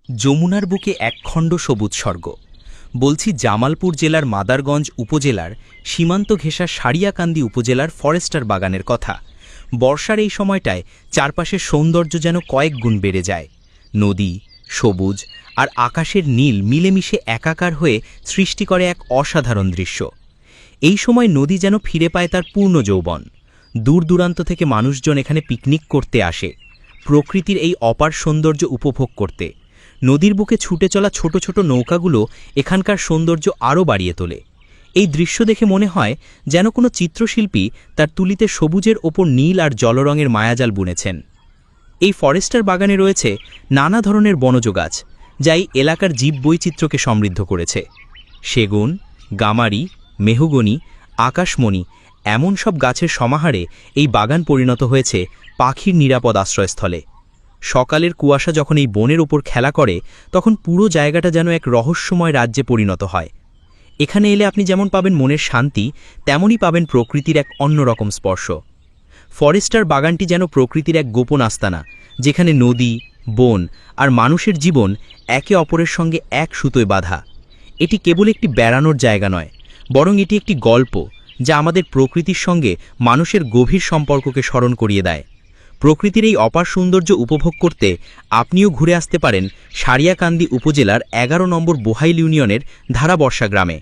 যমুনার বুকে একখণ্ড সবুজ স্বর্গ। বলছি জামালপুর জেলার মাদারগঞ্জ উপজেলার সীমান্ত ঘেঁষা সারিয়াকান্দি উপজেলার ফরেস্টার বাগানের কথা। বর্ষার এই সময়টায় চারপাশের সৌন্দর্য যেন কয়েক গুণ বেড়ে যায়। নদী, সবুজ আর আকাশের নীল মিলেমিশে একাকার হয়ে সৃষ্টি করে এক অসাধারণ দৃশ্য। এই সময় নদী যেন ফিরে পায় তার পূর্ণ যৌবন। দূর দূরান্ত থেকে মানুষজন এখানে পিকনিক করতে আসে, প্রকৃতির এই অপার সৌন্দর্য উপভোগ করতে। নদীর বুকে ছুটে চলা ছোট ছোট নৌকাগুলো এখানকার সৌন্দর্য আরও বাড়িয়ে তোলে। এই দৃশ্য দেখে মনে হয় যেন কোনো চিত্রশিল্পী তার তুলিতে সবুজের ওপর নীল আর জলরঙের মায়াজাল বুনেছেন। এই ফরেস্টার বাগানে রয়েছে নানা ধরনের বনজ গাছ, যা এই এলাকার জীববৈচিত্র্যকে সমৃদ্ধ করেছে। সেগুন, গামারি, মেহগনি, আকাশমণি এমন সব গাছের সমাহারে এই বাগান পরিণত হয়েছে পাখির নিরাপদ আশ্রয়স্থলে। সকালের কুয়াশা যখন এই বনের উপর খেলা করে, তখন পুরো জায়গাটা যেন এক রহস্যময় রাজ্যে পরিণত হয়। এখানে এলে আপনি যেমন পাবেন মনের শান্তি, তেমনই পাবেন প্রকৃতির এক অন্যরকম স্পর্শ। ফরেস্টার বাগানটি যেন প্রকৃতির এক গোপন আস্তানা, যেখানে নদী, বন আর মানুষের জীবন একে অপরের সঙ্গে এক সুতোয় বাঁধা। এটি কেবল একটি বেড়ানোর জায়গা নয়, বরং এটি একটি গল্প, যা আমাদের প্রকৃতির সঙ্গে মানুষের গভীর সম্পর্ককে স্মরণ করিয়ে দেয়। প্রকৃতির এই অপার সৌন্দর্য উপভোগ করতে আপনিও ঘুরে আসতে পারেন সারিয়াকান্দি উপজেলার 11 নম্বর বোহাইল ইউনিয়নের ধারাবর্ষা গ্রামে।